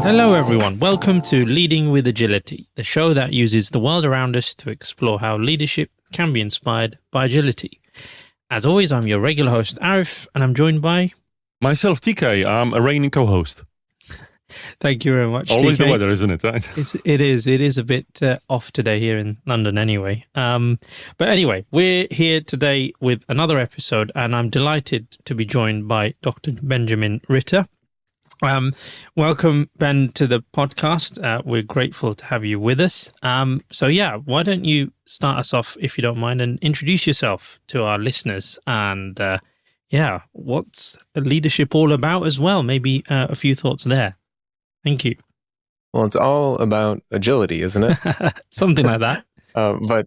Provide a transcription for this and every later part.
Hello, everyone. Welcome to Leading with Agility, the show that uses the world around us to explore how leadership can be inspired by agility. As always, I'm your regular host, Arif, and I'm joined by... Myself, TK. I'm a reigning co-host. Thank you very much, Always TK. the weather, isn't it? It is a bit off today here in London anyway. But anyway, we're here today with another episode, and I'm delighted to be joined by Dr. Benjamin Ritter. Welcome, Ben, to the podcast. We're grateful to have you with us. Why don't you start us off, if you don't mind, and introduce yourself to our listeners and, what's leadership all about as well? Maybe a few thoughts there. Thank you. Well, it's all about agility, isn't it? Something like that. But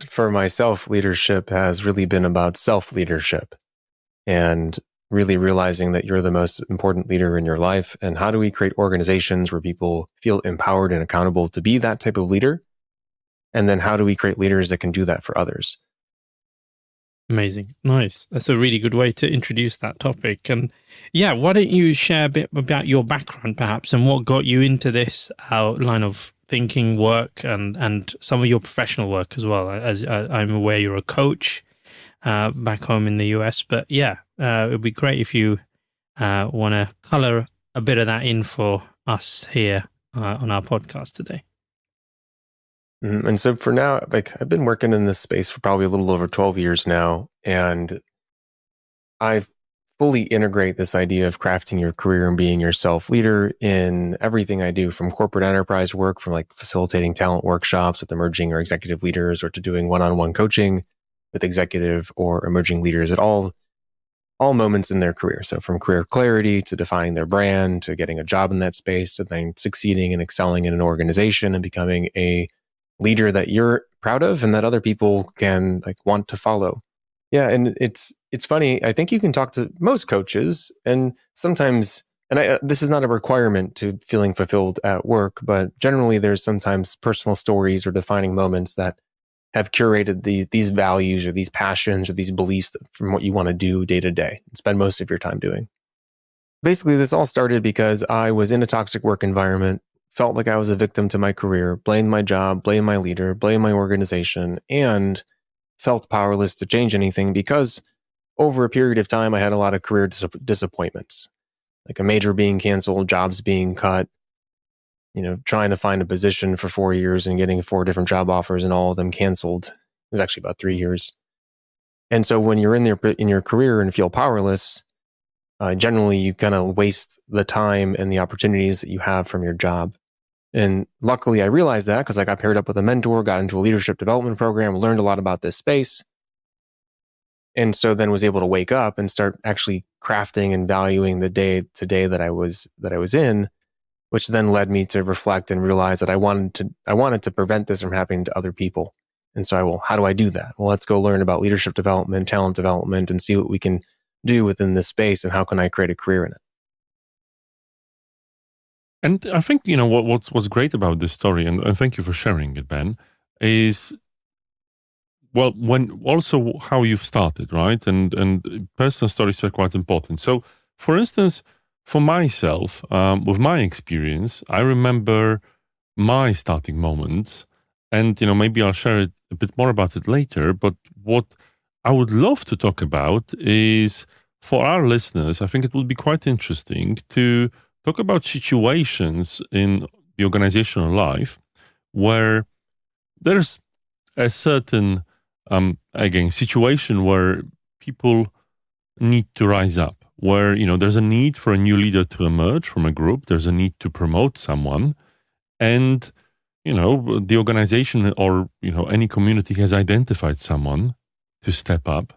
for myself, leadership has really been about self-leadership and really realizing that you're the most important leader in your life. And how do we create organizations where people feel empowered and accountable to be that type of leader? And then how do we create leaders that can do that for others? Amazing. Nice. That's a really good way to introduce that topic. And why don't you share a bit about your background perhaps and what got you into this line of thinking, work, and some of your professional work as well. As I'm aware you're a coach back home in the US, but it would be great if you want to color a bit of that in for us here on our podcast today. And so for now, I've been working in this space for probably a little over 12 years now, and I fully integrate this idea of crafting your career and being your self-leader in everything I do, from corporate enterprise work, from like facilitating talent workshops with emerging or executive leaders, or to doing one-on-one coaching with executive or emerging leaders at all moments in their career. So from career clarity to defining their brand, to getting a job in that space, to then succeeding and excelling in an organization and becoming a leader that you're proud of and that other people can want to follow. Yeah, and it's funny. I think you can talk to most coaches, and sometimes, this is not a requirement to feeling fulfilled at work, but generally there's sometimes personal stories or defining moments that have curated these values or these passions or these beliefs from what you want to do day to day and spend most of your time doing. Basically, this all started because I was in a toxic work environment, felt like I was a victim to my career, blamed my job, blamed my leader, blamed my organization, and felt powerless to change anything because over a period of time, I had a lot of career disappointments, like a major being canceled, jobs being cut, trying to find a position for 4 years and getting 4 different job offers and all of them canceled. It was actually about 3 years. And so when you're in your career and feel powerless, generally you kind of waste the time and the opportunities that you have from your job. And luckily I realized that because I got paired up with a mentor, got into a leadership development program, learned a lot about this space. And so then was able to wake up and start actually crafting and valuing the day to day that I was in, which then led me to reflect and realize that I wanted to prevent this from happening to other people. And so how do I do that? Well, let's go learn about leadership development, talent development, and see what we can do within this space and how can I create a career in it. And I think, what's great about this story, and thank you for sharing it, Ben, is, when also how you've started, right? And personal stories are quite important. So, for instance, for myself, with my experience, I remember my starting moments, and, maybe I'll share a bit more about it later, but what I would love to talk about is, for our listeners, I think it would be quite interesting to talk about situations in the organizational life where there's a certain, situation where people need to rise up, where, there's a need for a new leader to emerge from a group. There's a need to promote someone. And, the organization or, any community has identified someone to step up.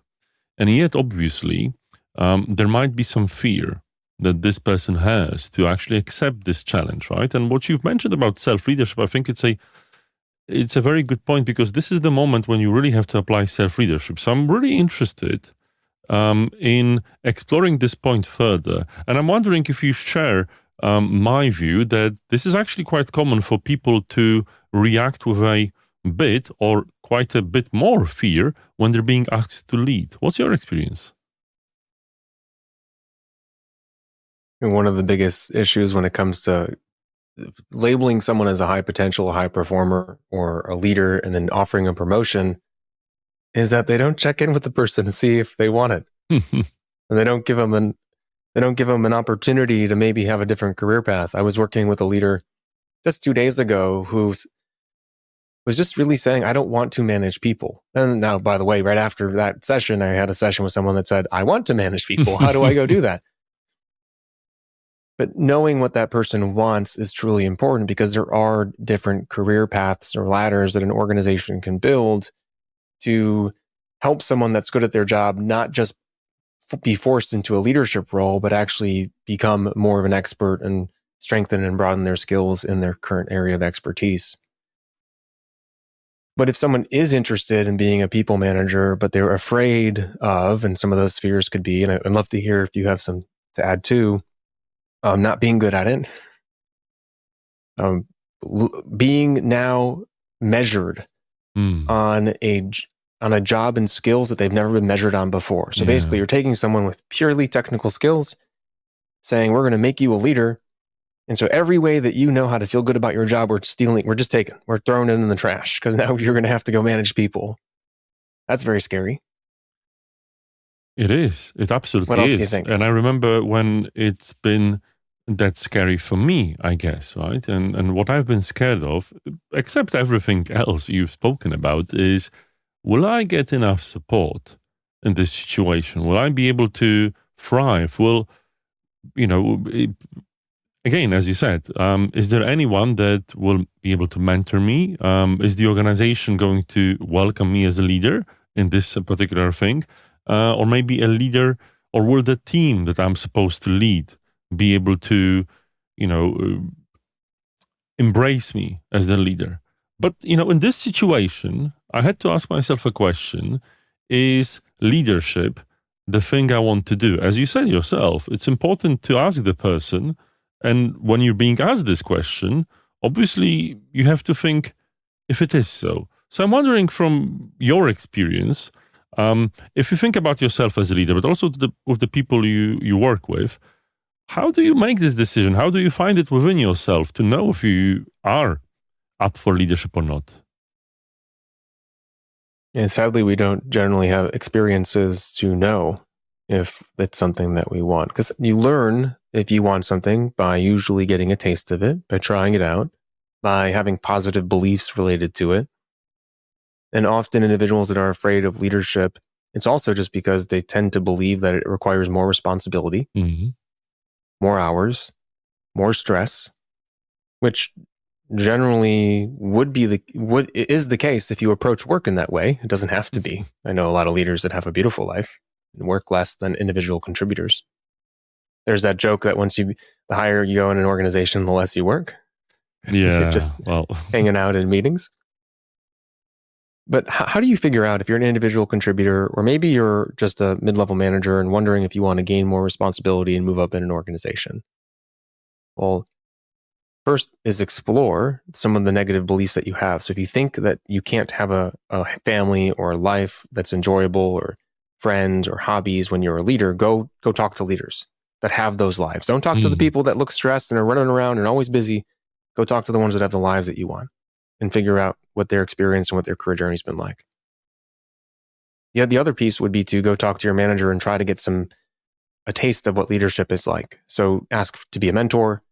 And yet, obviously, there might be some fear that this person has to actually accept this challenge, right? And what you've mentioned about self-leadership, I think it's a very good point, because this is the moment when you really have to apply self-leadership. So I'm really interested in exploring this point further. And I'm wondering if you share my view that this is actually quite common for people to react with a bit or quite a bit more fear when they're being asked to lead. What's your experience? And one of the biggest issues when it comes to labeling someone as a high potential, a high performer, or a leader, and then offering a promotion is that they don't check in with the person to see if they want it. And they don't give them an opportunity to maybe have a different career path. I was working with a leader just 2 days ago who was just really saying, I don't want to manage people. And now, by the way, right after that session, I had a session with someone that said, I want to manage people. How do I go do that? But knowing what that person wants is truly important, because there are different career paths or ladders that an organization can build to help someone that's good at their job not just be forced into a leadership role, but actually become more of an expert and strengthen and broaden their skills in their current area of expertise. But if someone is interested in being a people manager, but they're afraid of, and some of those fears could be, and I'd love to hear if you have some to add too, not being good at it, being now measured on a job and skills that they've never been measured on before. So basically, you're taking someone with purely technical skills, saying, we're going to make you a leader. And so every way that you know how to feel good about your job, we're throwing it in the trash, because now you're going to have to go manage people. That's very scary. It is. It absolutely is. What else do you think? And I remember when it's been that scary for me, I guess, right? And what I've been scared of, except everything else you've spoken about, is, will I get enough support in this situation? Will I be able to thrive? Will, again, as you said, is there anyone that will be able to mentor me? Is the organization going to welcome me as a leader in this particular thing? Or maybe a leader, or will the team that I'm supposed to lead be able to, embrace me as the leader? But, in this situation, I had to ask myself a question: is leadership the thing I want to do? As you said yourself, it's important to ask the person. And when you're being asked this question, obviously you have to think if it is so. So I'm wondering, from your experience, if you think about yourself as a leader, but also with the people you work with, how do you make this decision? How do you find it within yourself to know if you are up for leadership or not? And sadly, we don't generally have experiences to know if it's something that we want. Because you learn if you want something by usually getting a taste of it, by trying it out, by having positive beliefs related to it. And often individuals that are afraid of leadership, it's also just because they tend to believe that it requires more responsibility, more hours, more stress, which generally is the case if you approach work in that way. It doesn't have to be. I know a lot of leaders that have a beautiful life and work less than individual contributors. There's that joke that the higher you go in an organization, the less you work. Yeah, you're just hanging out in meetings. But how do you figure out if you're an individual contributor, or maybe you're just a mid-level manager and wondering if you want to gain more responsibility and move up in an organization? Well, first is explore some of the negative beliefs that you have. So if you think that you can't have a family or a life that's enjoyable, or friends or hobbies when you're a leader, go talk to leaders that have those lives. Don't talk to the people that look stressed and are running around and always busy. Go talk to the ones that have the lives that you want, and figure out what their experience and what their career journey's been like. Yeah, the other piece would be to go talk to your manager and try to get a taste of what leadership is like. So ask to be a mentor,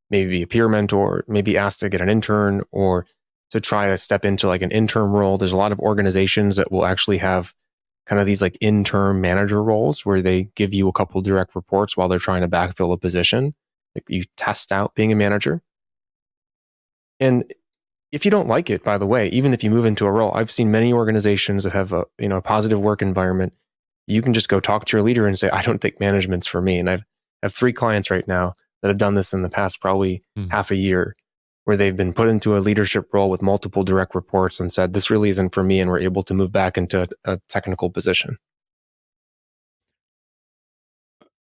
maybe be a peer mentor, maybe ask to get an intern, or to try to step into like an interim role. There's a lot of organizations that will actually have kind of these like interim manager roles where they give you a couple direct reports while they're trying to backfill a position. Like, you test out being a manager. And if you don't like it, by the way, even if you move into a role, I've seen many organizations that have a positive work environment. You can just go talk to your leader and say, I don't think management's for me. And I have 3 clients right now that have done this in the past probably half a year, where they've been put into a leadership role with multiple direct reports and said, this really isn't for me, and we're able to move back into a technical position.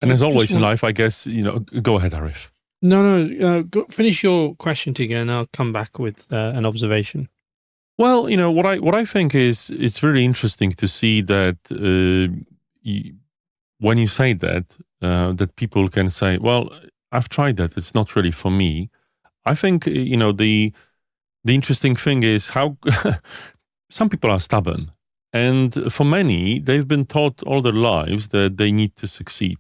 And as always in life, I guess, go ahead, Arif. No, finish your question again. I'll come back with an observation. Well, what I think is, it's really interesting to see that when you say that, that people can say, well, I've tried that. It's not really for me. I think, the interesting thing is how some people are stubborn. And for many, they've been taught all their lives that they need to succeed.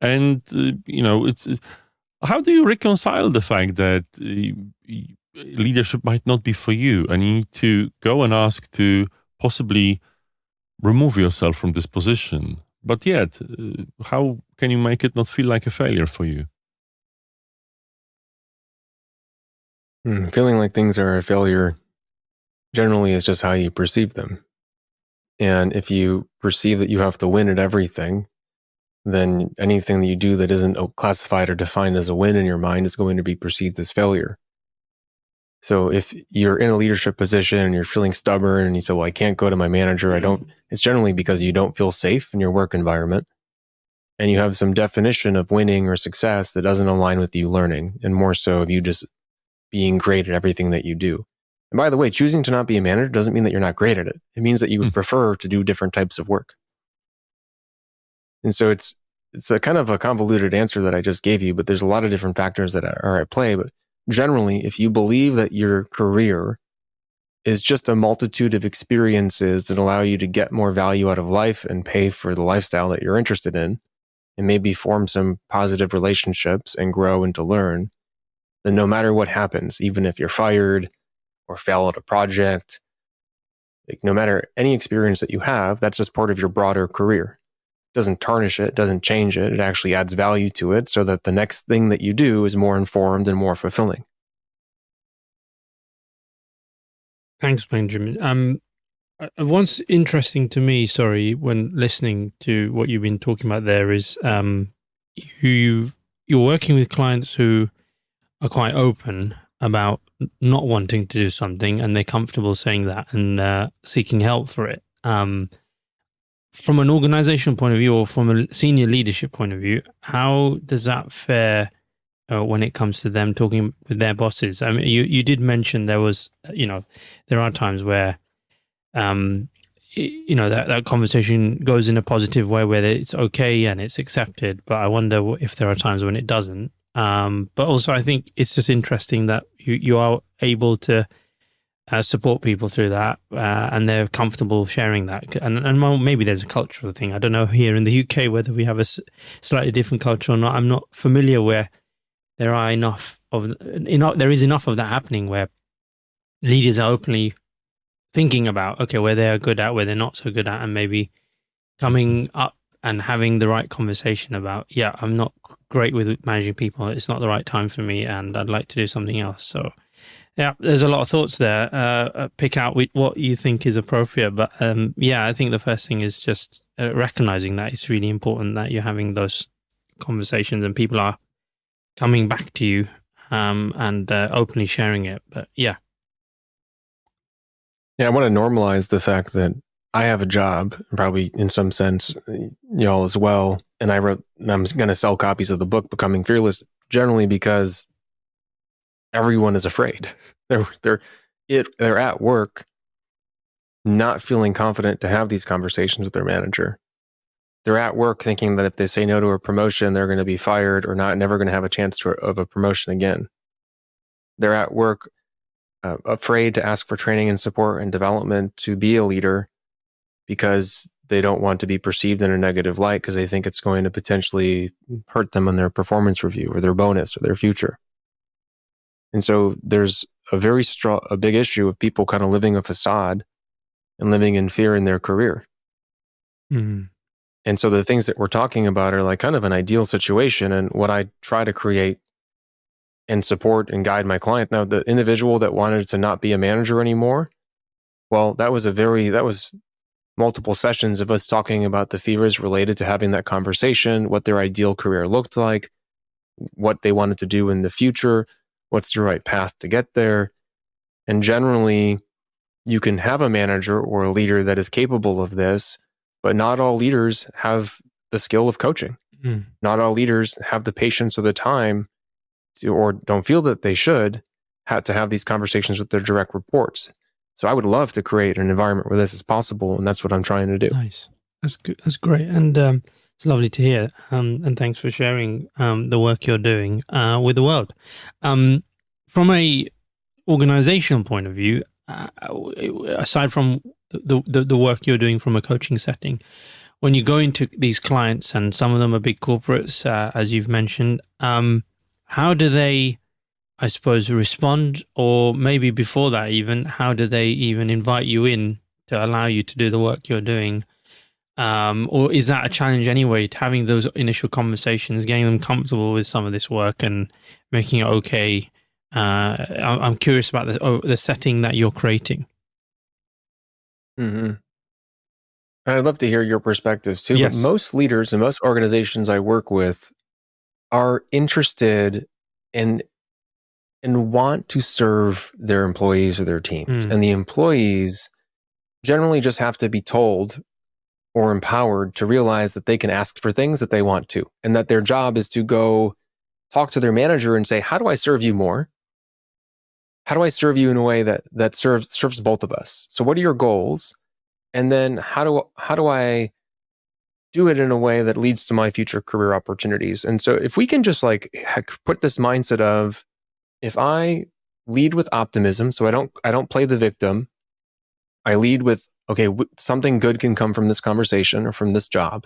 And, it's how do you reconcile the fact that leadership might not be for you and you need to go and ask to possibly remove yourself from this position? But yet, how can you make it not feel like a failure for you? Feeling like things are a failure generally is just how you perceive them. And if you perceive that you have to win at everything, then anything that you do that isn't classified or defined as a win in your mind is going to be perceived as failure. So if you're in a leadership position and you're feeling stubborn and you say, well, I can't go to my manager, it's generally because you don't feel safe in your work environment and you have some definition of winning or success that doesn't align with you learning, and more so of you just being great at everything that you do. And by the way, choosing to not be a manager doesn't mean that you're not great at it. It means that you would prefer to do different types of work. And so it's a kind of a convoluted answer that I just gave you, but there's a lot of different factors that are at play. But generally, if you believe that your career is just a multitude of experiences that allow you to get more value out of life and pay for the lifestyle that you're interested in, and maybe form some positive relationships and grow and to learn, then no matter what happens, even if you're fired or fail at a project, like no matter any experience that you have, that's just part of your broader career. It doesn't tarnish it, doesn't change it. It actually adds value to it so that the next thing that you do is more informed and more fulfilling. Thanks, Benjamin. What's interesting to me, when listening to what you've been talking about there is you're working with clients who are quite open about not wanting to do something, and they're comfortable saying that and seeking help for it. From an organizational point of view or from a senior leadership point of view, how does that fare when it comes to them talking with their bosses? I mean, you did mention there was, there are times where, that conversation goes in a positive way where it's okay and it's accepted. But I wonder if there are times when it doesn't. But also, I think it's just interesting that you are able to support people through that, and they're comfortable sharing that. And maybe there's a cultural thing. I don't know here in the UK whether we have a slightly different culture or not. I'm not familiar where there is enough of that happening where leaders are openly thinking about, okay, where they are good at, where they're not so good at, and maybe coming up and having the right conversation about, yeah, I'm not great with managing people. It's not the right time for me, and I'd like to do something else. So, yeah, there's a lot of thoughts there. Pick out what you think is appropriate. But I think the first thing is just recognizing that it's really important that you're having those conversations and people are coming back to you and openly sharing it. But yeah. Yeah, I want to normalize the fact that I have a job, probably in some sense, y'all as well. And I'm going to sell copies of the book, Becoming Fearless, generally because everyone is afraid. They're at work, not feeling confident to have these conversations with their manager. They're at work thinking that if they say no to a promotion, they're going to be fired or never going to have a chance of a promotion again. They're at work afraid to ask for training and support and development to be a leader because they don't want to be perceived in a negative light because they think it's going to potentially hurt them on their performance review or their bonus or their future. And so there's a big issue of people kind of living a facade and living in fear in their career. Mm-hmm. And so the things that we're talking about are like kind of an ideal situation. And what I try to create and support and guide my client. Now, the individual that wanted to not be a manager anymore, well, that was multiple sessions of us talking about the fears related to having that conversation, what their ideal career looked like, what they wanted to do in the future, what's the right path to get there. And generally, you can have a manager or a leader that is capable of this, but not all leaders have the skill of coaching. Mm. Not all leaders have the patience or the time or don't feel that they should have to have these conversations with their direct reports. So I would love to create an environment where this is possible, and that's what I'm trying to do. Nice. That's good. That's great. And It's lovely to hear, and thanks for sharing the work you're doing with the world. From a organizational point of view, aside from the work you're doing from a coaching setting, when you go into these clients, and some of them are big corporates, as you've mentioned, how do they, I suppose, respond? Or maybe before that even, how do they even invite you in to allow you to do the work you're doing? Or is that a challenge anyway, to having those initial conversations, getting them comfortable with some of this work and making it okay? I'm curious about the setting that you're creating. Mm-hmm. I'd love to hear your perspectives too. Yes. But most leaders and most organizations I work with are interested in and want to serve their employees or their teams. And the employees generally just have to be told or empowered to realize that they can ask for things that they want to, and that their job is to go talk to their manager and say, how do I serve you more? How do I serve you in a way that serves both of us? So what are your goals? And then how do I do it in a way that leads to my future career opportunities? And so if we can just put this mindset of, if I lead with optimism, so I don't play the victim, I lead with, okay, something good can come from this conversation or from this job.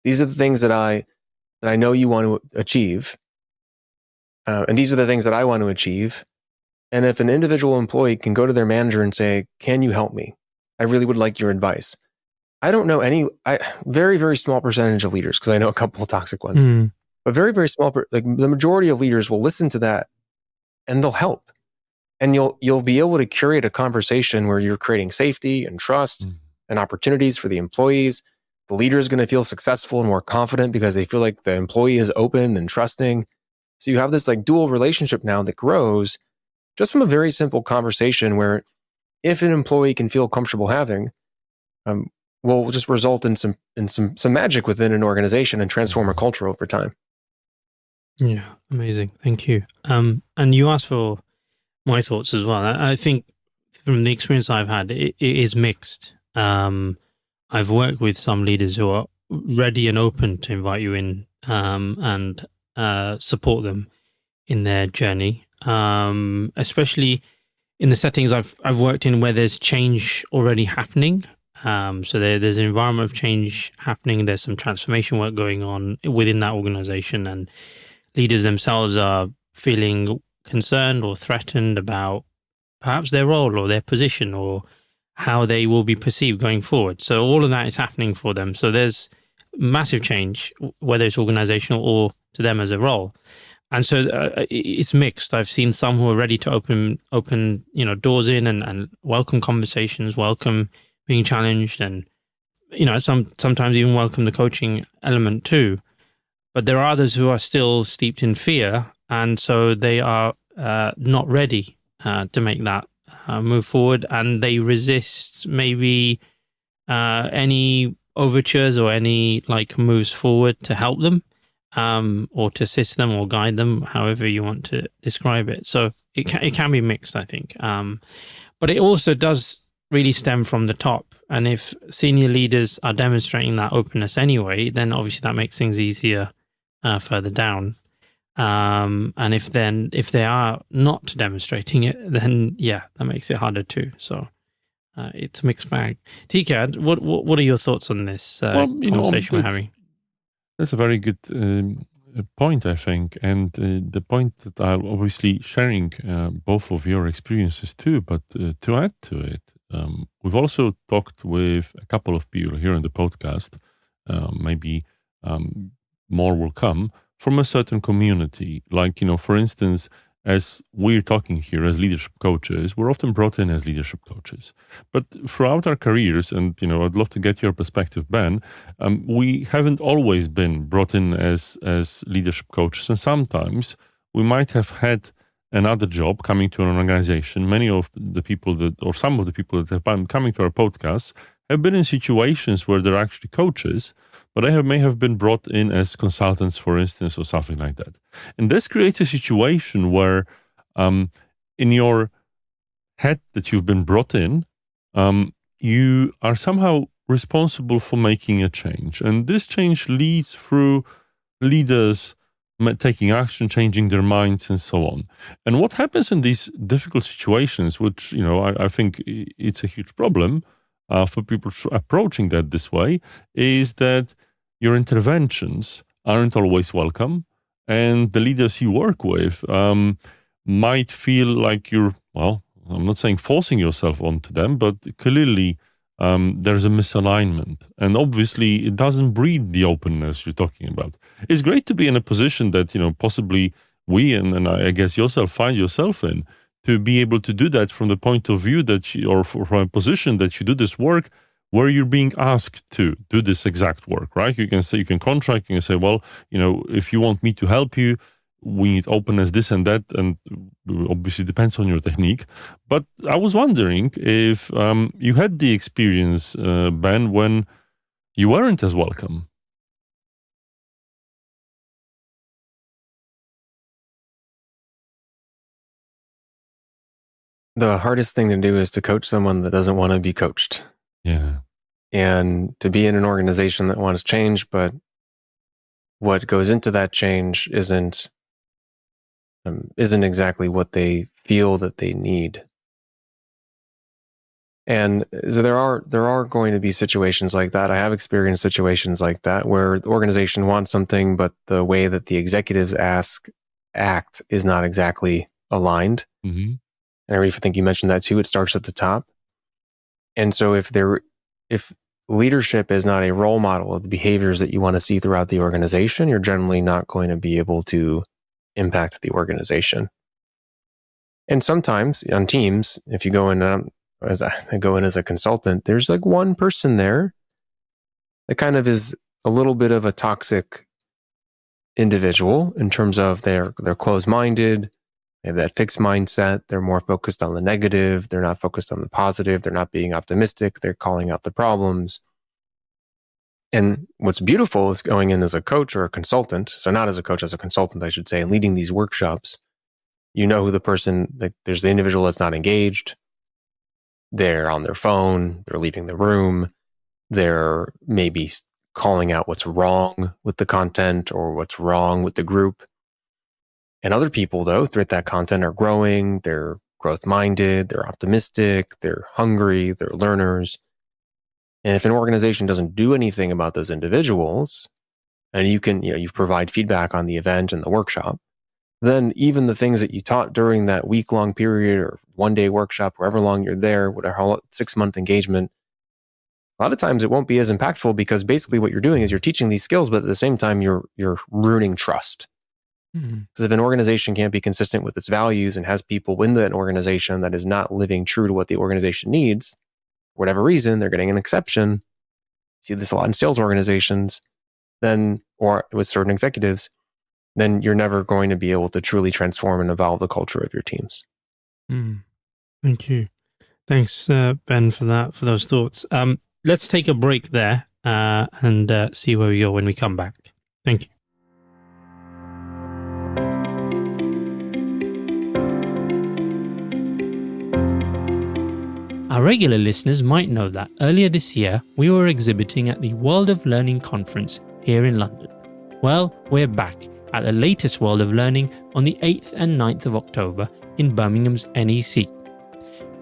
These are the things that I know you want to achieve. And these are the things that I want to achieve. And if an individual employee can go to their manager and say, can you help me? I really would like your advice. I don't know very, very small percentage of leaders, because I know a couple of toxic ones, but very, very small, like the majority of leaders will listen to that and they'll help. And you'll be able to curate a conversation where you're creating safety and trust and opportunities for the employees. The leader is going to feel successful and more confident because they feel like the employee is open and trusting. So you have this dual relationship now that grows just from a very simple conversation where, if an employee can feel comfortable having, will just result in some magic within an organization and transform a culture over time. Yeah, amazing. Thank you. And you asked for my thoughts as well. I think from the experience I've had, it is mixed. I've worked with some leaders who are ready and open to invite you in and support them in their journey, especially in the settings I've worked in where there's change already happening. So there's an environment of change happening. There's some transformation work going on within that organization, and leaders themselves are feeling concerned or threatened about perhaps their role or their position or how they will be perceived going forward. So all of that is happening for them. So there's massive change, whether it's organizational or to them as a role. And so it's mixed. I've seen some who are ready to open doors in and welcome conversations, welcome being challenged, and sometimes even welcome the coaching element too. But there are others who are still steeped in fear, and so they are not ready to make that move forward, and they resist maybe any overtures or any moves forward to help them, or to assist them or guide them, however you want to describe it. So it can be mixed, I think. But it also does really stem from the top. And if senior leaders are demonstrating that openness anyway, then obviously that makes things easier further down. And if they are not demonstrating it, then yeah, that makes it harder too. So it's a mixed bag. TK, what are your thoughts on this conversation we're having? That's a very good point, I think. And the point that I'm obviously sharing both of your experiences too, but to add to it, we've also talked with a couple of people here in the podcast, maybe more will come, from a certain community. For instance, as we're talking here as leadership coaches, we're often brought in as leadership coaches. But throughout our careers, and, I'd love to get your perspective, Ben, we haven't always been brought in as leadership coaches. And sometimes we might have had another job coming to an organization. Many of the people some of the people that have been coming to our podcast have been in situations where they're actually coaches, but they may have been brought in as consultants, for instance, or something like that. And this creates a situation where in your head that you've been brought in, you are somehow responsible for making a change. And this change leads through leaders taking action, changing their minds, and so on. And what happens in these difficult situations, which, I think it's a huge problem for people approaching that this way, is that your interventions aren't always welcome. And the leaders you work with might feel like you're, well, I'm not saying forcing yourself onto them, but clearly there's a misalignment. And obviously, it doesn't breed the openness you're talking about. It's great to be in a position that, possibly we, and I guess yourself, find yourself in, to be able to do that from the point of view that or from a position that you do this work where you're being asked to do this exact work, right? You can say, you can contract, you can say, well, if you want me to help you, we need openness, this and that, and obviously depends on your technique. But I was wondering if you had the experience, Ben, when you weren't as welcome. The hardest thing to do is to coach someone that doesn't want to be coached. Yeah. And to be in an organization that wants change, but what goes into that change isn't exactly what they feel that they need. And so there are going to be situations like that. I have experienced situations like that where the organization wants something, but the way that the executives act is not exactly aligned. Mm-hmm. And I think you mentioned that too. It starts at the top. And so if leadership is not a role model of the behaviors that you want to see throughout the organization, you're generally not going to be able to impact the organization. And sometimes on teams, if you go in, as I go in as a consultant, there's like one person there that kind of is a little bit of a toxic individual in terms of they're closed-minded, they have that fixed mindset, they're more focused on the negative, they're not focused on the positive, they're not being optimistic, they're calling out the problems. And what's beautiful is going in as a coach or a consultant, so not as a coach, as a consultant, I should say, and leading these workshops, you know who the person, there's the individual that's not engaged, they're on their phone, they're leaving the room, they're maybe calling out what's wrong with the content or what's wrong with the group. And other people, though, through that content are growing, they're growth-minded, they're optimistic, they're hungry, they're learners. And if an organization doesn't do anything about those individuals, and you provide feedback on the event and the workshop, then even the things that you taught during that week-long period or one-day workshop, however long you're there, whatever 6-month engagement, a lot of times it won't be as impactful because basically what you're doing is you're teaching these skills, but at the same time you're ruining trust. Because if an organization can't be consistent with its values and has people in that organization that is not living true to what the organization needs, for whatever reason, they're getting an exception. You see this a lot in sales organizations, then, or with certain executives, then you're never going to be able to truly transform and evolve the culture of your teams. Thank you. Thanks, Ben, for those thoughts. Let's take a break there and see where we go when we come back. Thank you. Our regular listeners might know that earlier this year, we were exhibiting at the World of Learning conference here in London. Well, we're back at the latest World of Learning on the 8th and 9th of October in Birmingham's NEC.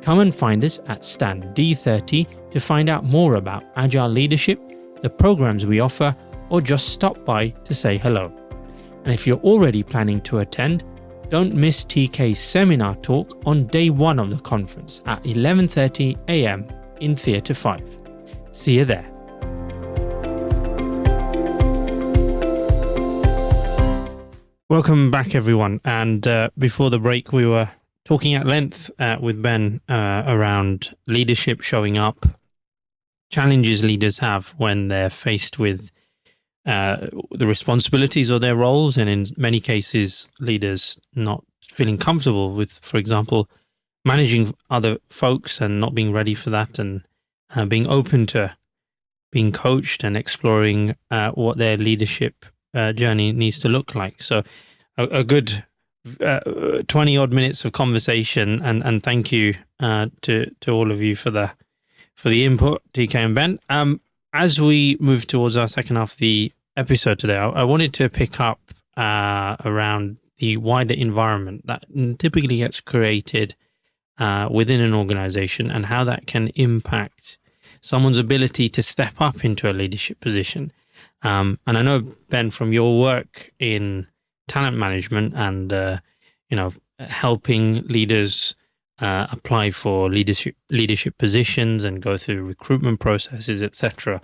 Come and find us at stand D30 to find out more about agile leadership, the programs we offer, or just stop by to say hello. And if you're already planning to attend, don't miss TK's seminar talk on day 1 of the conference at 11:30 a.m. in Theatre 5. See you there. Welcome back, everyone. And before the break, we were talking at length with Ben around leadership showing up, challenges leaders have when they're faced with the responsibilities of their roles, and in many cases, leaders not feeling comfortable with, for example, managing other folks and not being ready for that, and being open to being coached and exploring what their leadership journey needs to look like. So a good 20 odd minutes of conversation, and thank you to all of you for for the input, DK and Ben. As we move towards our second half of the episode today, I wanted to pick up around the wider environment that typically gets created within an organization and how that can impact someone's ability to step up into a leadership position. And I know, Ben, from your work in talent management and, helping leaders apply for leadership positions and go through recruitment processes, etc.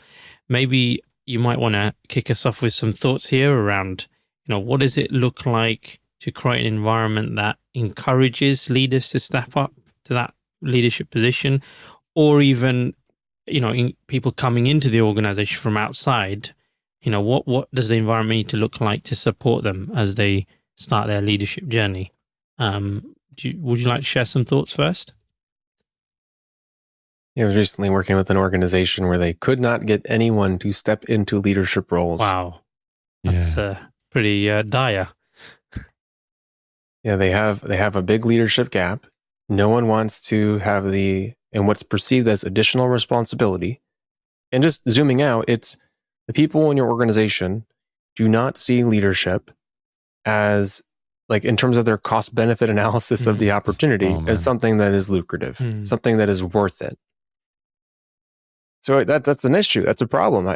Maybe you might want to kick us off with some thoughts here around, what does it look like to create an environment that encourages leaders to step up to that leadership position, or even, people coming into the organization from outside, what does the environment need to look like to support them as they start their leadership journey? Would you like to share some thoughts first? I was recently working with an organization where they could not get anyone to step into leadership roles. Wow. That's pretty dire. Yeah, they have a big leadership gap. No one wants to have and what's perceived as additional responsibility. And just zooming out, it's the people in your organization do not see leadership as, like, in terms of their cost benefit analysis of the opportunity, as something that is lucrative, something that is worth it. So that's an issue. That's a problem.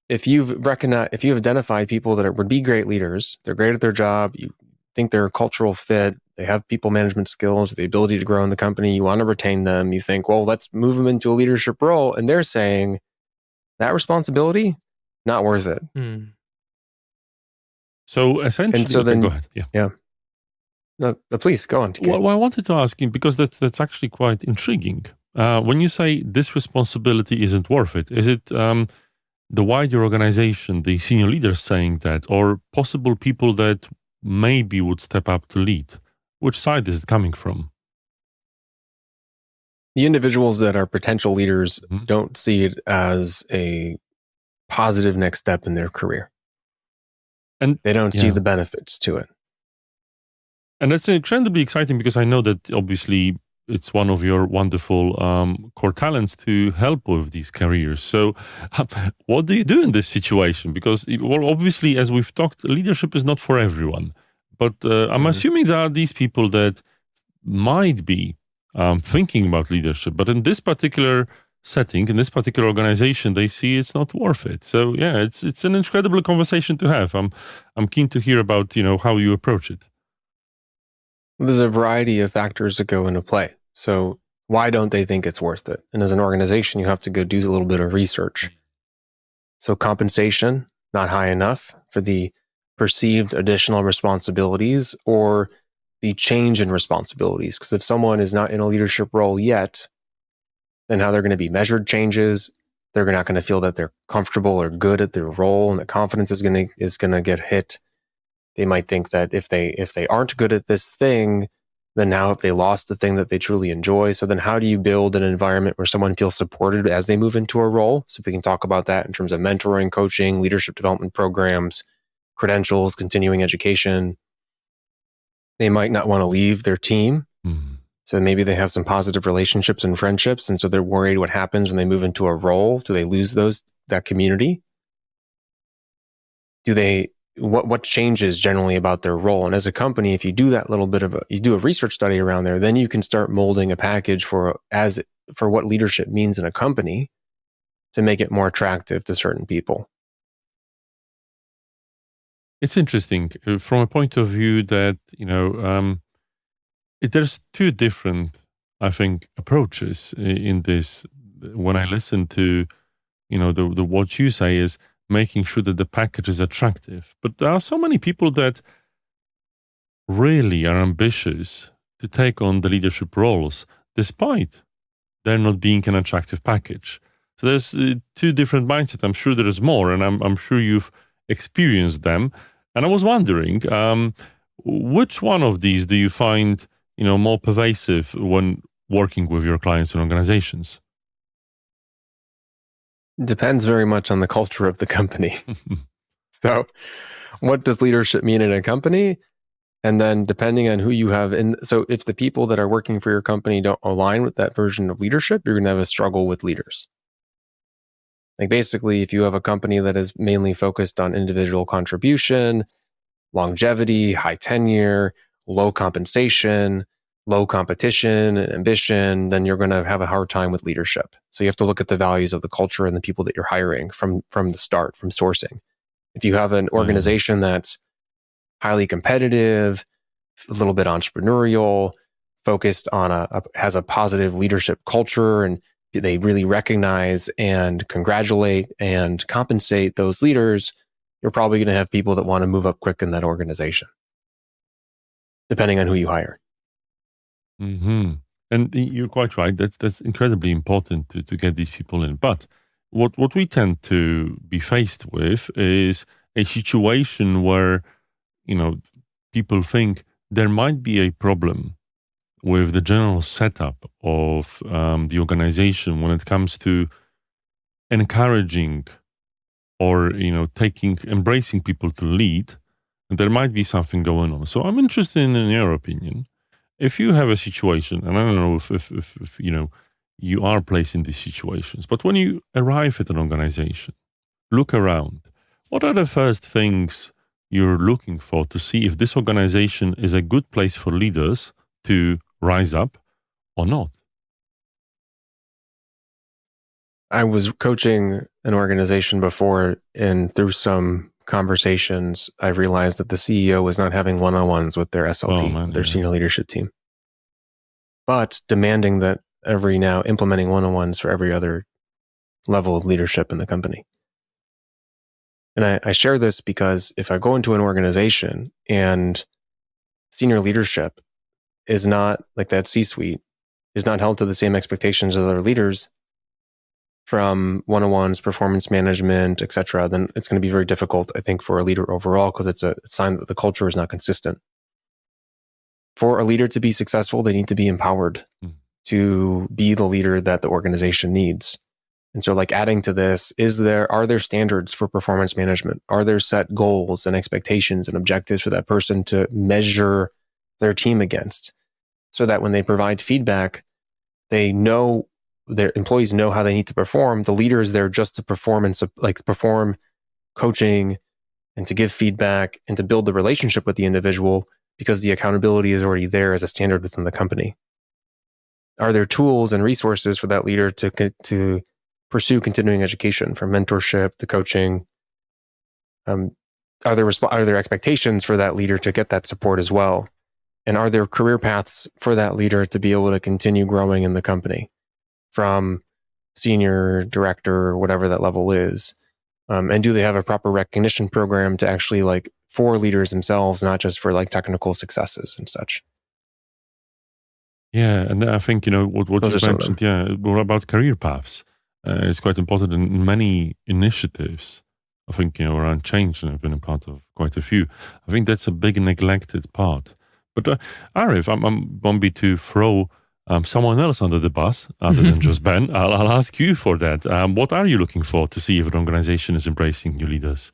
If you've identified people that would be great leaders, they're great at their job, you think they're a cultural fit, they have people management skills, the ability to grow in the company, you want to retain them, you think, well, let's move them into a leadership role, and they're saying that responsibility, not worth it. So essentially, go ahead. Yeah. No, please go on. Well, I wanted to ask you, because that's actually quite intriguing. When you say this responsibility isn't worth it, is it the wider organization, the senior leaders saying that, or possible people that maybe would step up to lead? Which side is it coming from? The individuals that are potential leaders don't see it as a positive next step in their career. And they don't see the benefits to it. And that's incredibly exciting, because I know that obviously it's one of your wonderful core talents to help with these careers. So what do you do in this situation? Because, well, obviously, as we've talked, leadership is not for everyone. But I'm assuming there are these people that might be thinking about leadership, but in this particular setting, in this particular organization, they see it's not worth it. So yeah, it's an incredible conversation to have. I'm keen to hear about how you approach it. There's a variety of factors that go into play. So why don't they think it's worth it? And as an organization, you have to go do a little bit of research. So compensation, not high enough for the perceived additional responsibilities or the change in responsibilities. Because if someone is not in a leadership role yet, then how they're going to be measured changes. They're not going to feel that they're comfortable or good at their role, and the confidence is going to get hit. They might think that if they aren't good at this thing, then now have they lost the thing that they truly enjoy? So then how do you build an environment where someone feels supported as they move into a role? So we can talk about that in terms of mentoring, coaching, leadership development programs, credentials, continuing education. They might not want to leave their team. So maybe they have some positive relationships and friendships, and so they're worried what happens when they move into a role. Do they lose that community? What changes generally about their role? And as a company, if you do that little bit you do a research study around there, then you can start molding a package for what leadership means in a company to make it more attractive to certain people. It's interesting from a point of view that, there's two different, I think, approaches in this. When I listen to, the what you say is making sure that the package is attractive. But there are so many people that really are ambitious to take on the leadership roles, despite there not being an attractive package. So there's two different mindsets. I'm sure there is more, and I'm sure you've experienced them. And I was wondering, which one of these do you find, more pervasive when working with your clients and organizations? Depends very much on the culture of the company. So what does leadership mean in a company? And then depending on who you have, and so if the people that are working for your company don't align with that version of leadership, you're going to have a struggle with leaders. Like basically, if you have a company that is mainly focused on individual contribution, longevity, high tenure, low compensation, low competition, and ambition, then you're going to have a hard time with leadership. So you have to look at the values of the culture and the people that you're hiring from the start, from sourcing. If you have an organization that's highly competitive, a little bit entrepreneurial, focused on has a positive leadership culture, and they really recognize and congratulate and compensate those leaders, you're probably going to have people that want to move up quick in that organization, depending on who you hire. Mm-hmm. And you're quite right. That's incredibly important to get these people in. But what we tend to be faced with is a situation where, people think there might be a problem with the general setup of the organization when it comes to encouraging or, embracing people to lead. And there might be something going on. So I'm interested in your opinion. If you have a situation, and I don't know if you are placed in these situations, but when you arrive at an organization, look around, what are the first things you're looking for to see if this organization is a good place for leaders to rise up or not? I was coaching an organization before, and through some conversations, I realized that the CEO was not having one-on-ones with their SLT, their senior leadership team, but demanding that implementing one-on-ones for every other level of leadership in the company. And I share this because if I go into an organization and senior leadership is not, like that C-suite, is not held to the same expectations as other leaders from one-on-ones, performance management, et cetera, then it's going to be very difficult, I think, for a leader overall, because it's a sign that the culture is not consistent. For a leader to be successful, they need to be empowered to be the leader that the organization needs. And so, like, adding to this, are there standards for performance management? Are there set goals and expectations and objectives for that person to measure their team against, so that when they provide feedback, they know, their employees know how they need to perform. The leader is there just to perform and perform coaching and to give feedback and to build the relationship with the individual, because the accountability is already there as a standard within the company. Are there tools and resources for that leader to pursue continuing education, from mentorship to coaching? Are there expectations for that leader to get that support as well? And are there career paths for that leader to be able to continue growing in the company, from senior director or whatever that level is? And do they have a proper recognition program to actually, for leaders themselves, not just for technical successes and such? Yeah, and I think, what you mentioned, about career paths. It's quite important in many initiatives. I think, around change, and I've been a part of quite a few. I think that's a big neglected part. But Arif, I'm going to throw someone else under the bus other than just Ben. I'll ask you for that. What are you looking for to see if an organization is embracing new leaders?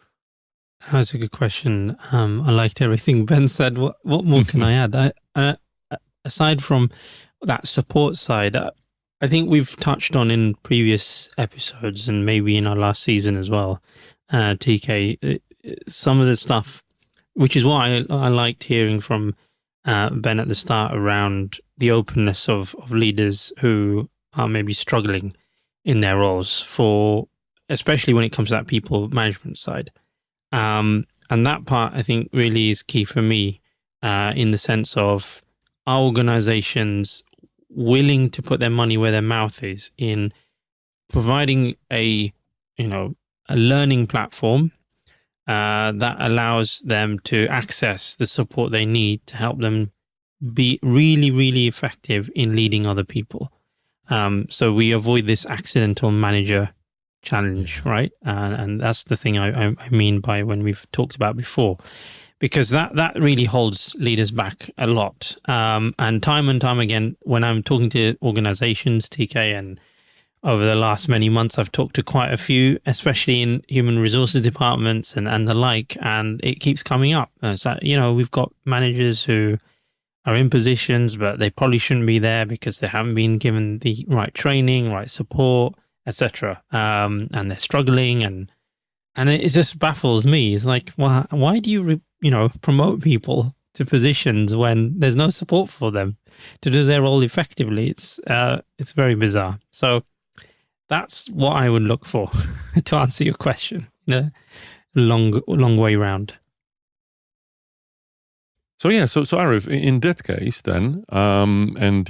That's a good question. I liked everything Ben said. What more can I add? Aside from that support side, I think we've touched on in previous episodes, and maybe in our last season as well, TK, some of the stuff, which is what I liked hearing from Ben at the start, around the openness of leaders who are maybe struggling in their roles, especially when it comes to that people management side. And that part, I think, really is key for me, in the sense of, are organizations willing to put their money where their mouth is in providing a learning platform that allows them to access the support they need to help them be really, really effective in leading other people. So we avoid this accidental manager challenge, right? And that's the thing I mean by when we've talked about before, because that really holds leaders back a lot. And time again, when I'm talking to organizations, TK, and over the last many months, I've talked to quite a few, especially in human resources departments and the like, and it keeps coming up. So, we've got managers who are in positions, but they probably shouldn't be there because they haven't been given the right training, right support, etc. And they're struggling, and it just baffles me. It's like, well, why do you, promote people to positions when there's no support for them to do their role effectively? It's very bizarre. So that's what I would look for to answer your question. Long way round. So Arif, in that case, then, and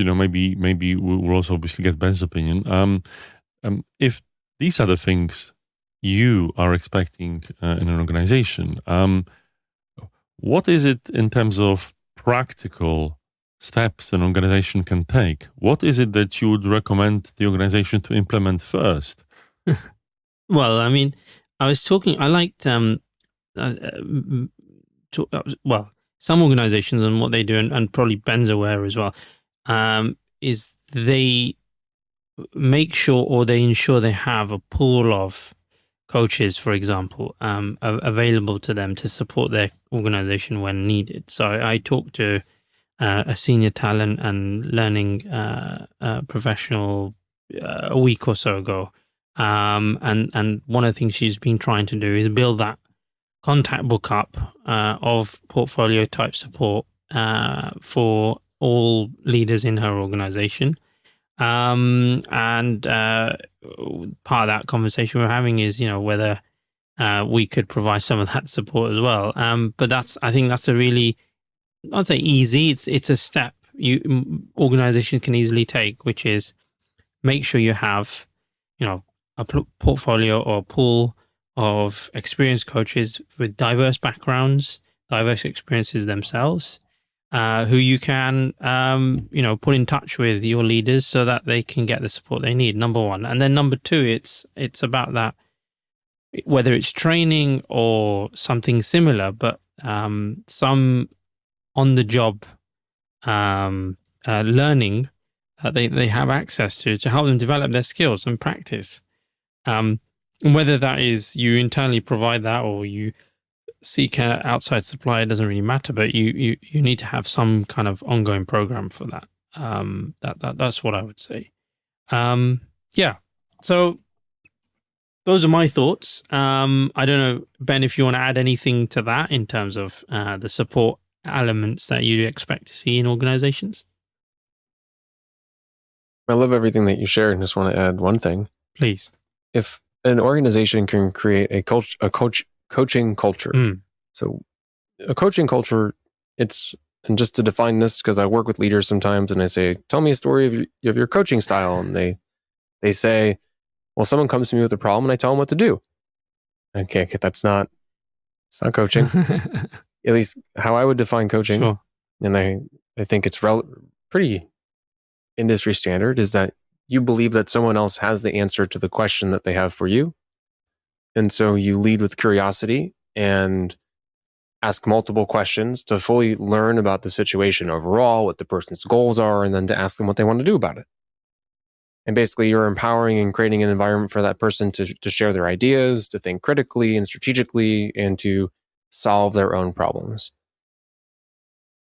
maybe we'll also obviously get Ben's opinion. If these are the things you are expecting in an organization, what is it in terms of practical steps an organization can take? What is it that you would recommend the organization to implement first? Well, I mean, I liked, some organizations and what they do, and probably Ben's aware as well, is they make sure, or they ensure they have a pool of coaches, for example, available to them to support their organization when needed. So I talked to a senior talent and learning professional a week or so ago, and one of the things she's been trying to do is build that contact book up of portfolio type support for all leaders in her organization. And part of that conversation we're having is, whether we could provide some of that support as well. But I think that's a really, I'd say easy. It's a step organizations can easily take, which is make sure you have, a portfolio or pool of experienced coaches with diverse backgrounds, diverse experiences themselves, who you can, put in touch with your leaders so that they can get the support they need, number one. And then number two, it's about that, whether it's training or something similar, but some on-the-job learning that they have access to help them develop their skills and practice. And whether that is you internally provide that or you seek an outside supplier, doesn't really matter, but you need to have some kind of ongoing program for that. That's what I would say. So those are my thoughts. I don't know, Ben, if you want to add anything to that in terms of the support elements that you expect to see in organizations. I love everything that you shared, and just want to add one thing. Please. If an organization can create a coaching culture. So a coaching culture, and just to define this, because I work with leaders sometimes and I say, tell me a story of your coaching style. And they say, well, someone comes to me with a problem and I tell them what to do. Okay, it's not coaching. At least how I would define coaching. Sure. And I think it's pretty industry standard, is that you believe that someone else has the answer to the question that they have for you. And so you lead with curiosity and ask multiple questions to fully learn about the situation overall, what the person's goals are, and then to ask them what they want to do about it. And basically, you're empowering and creating an environment for that person to share their ideas, to think critically and strategically, and to solve their own problems.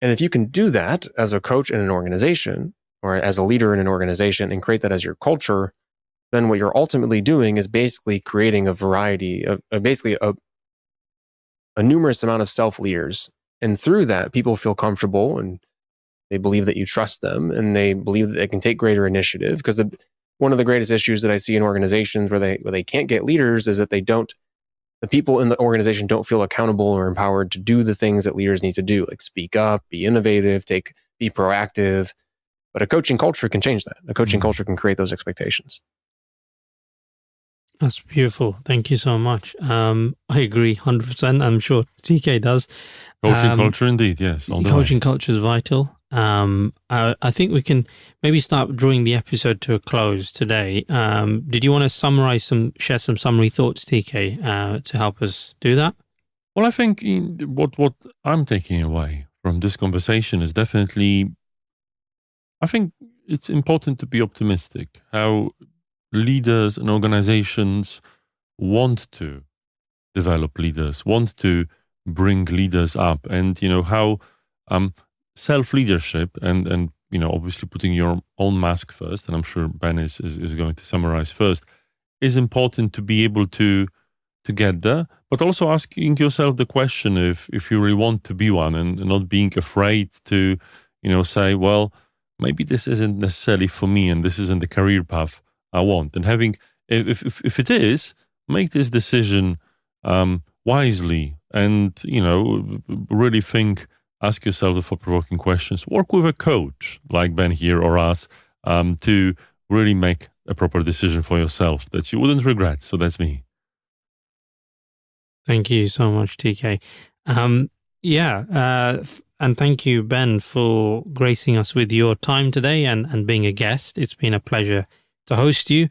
And if you can do that as a coach in an organization, or as a leader in an organization, and create that as your culture, then what you're ultimately doing is basically creating a variety of basically a numerous amount of self-leaders. And through that, people feel comfortable and they believe that you trust them, and they believe that they can take greater initiative. Because one of the greatest issues that I see in organizations where they can't get leaders is that the people in the organization don't feel accountable or empowered to do the things that leaders need to do, like speak up, be innovative, be proactive. But a coaching culture can change that. A coaching culture can create those expectations. That's beautiful. Thank you so much. I agree 100%. I'm sure TK does. Coaching culture indeed, yes. Coaching culture is vital. I think we can maybe start drawing the episode to a close today. Did you want to share some summary thoughts, TK, to help us do that? Well, I think what I'm taking away from this conversation is definitely, I think it's important to be optimistic. How leaders and organizations want to develop leaders, want to bring leaders up, and how self-leadership and obviously putting your own mask first, and I'm sure Ben is going to summarize first, is important to be able to get there, but also asking yourself the question if you really want to be one, and not being afraid to say, well, maybe this isn't necessarily for me, and this isn't the career path I want. And having, if it is, make this decision wisely, and really think, ask yourself the thought-provoking questions. Work with a coach like Ben here or us to really make a proper decision for yourself that you wouldn't regret. So that's me. Thank you so much, TK. And thank you, Ben, for gracing us with your time today and being a guest. It's been a pleasure to host you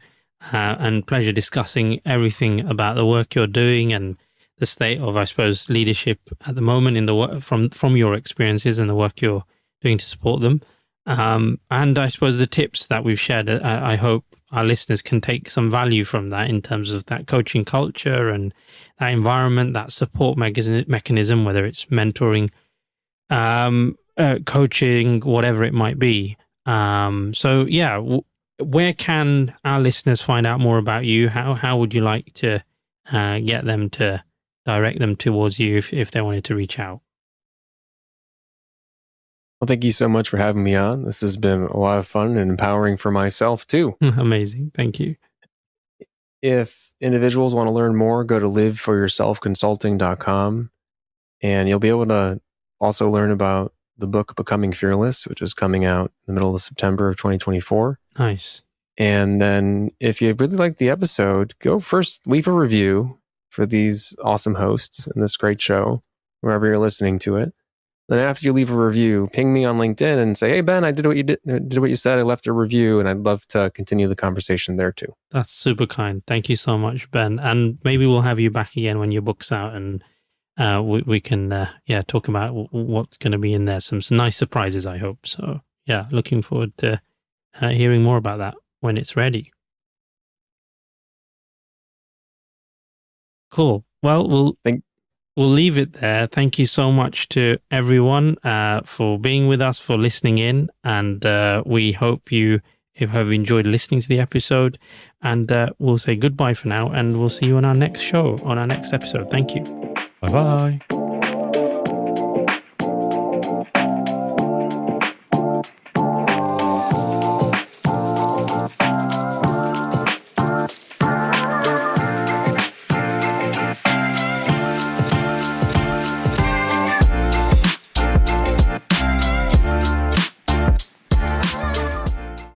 and pleasure discussing everything about the work you're doing and the state of, I suppose, leadership at the moment in the work from your experiences and the work you're doing to support them. And I suppose the tips that we've shared, I hope our listeners can take some value from that in terms of that coaching culture and that environment, that support mechanism, whether it's mentoring, coaching, whatever it might be. Where can our listeners find out more about you? How would you like to get them to direct them towards you if they wanted to reach out? Well, thank you so much for having me on. This has been a lot of fun and empowering for myself too. Amazing. Thank you. If individuals want to learn more, go to liveforyourselfconsulting.com, and you'll be able to also learn about the book Becoming Fearless, which is coming out in the middle of September of 2024. Nice. And then if you really like the episode, go first leave a review for these awesome hosts and this great show, wherever you're listening to it. Then after you leave a review, ping me on LinkedIn and say, hey, Ben, I did what you said. I left a review, and I'd love to continue the conversation there too. That's super kind. Thank you so much, Ben. And maybe we'll have you back again when your book's out, and we can talk about what's going to be in there. Some nice surprises, I hope. So yeah, looking forward to hearing more about that when it's ready. Cool. Well, we'll leave it there. Thank you so much to everyone for being with us, for listening in. And we hope you have enjoyed listening to the episode. And we'll say goodbye for now. And we'll see you on our next show, on our next episode. Thank you. Bye-bye.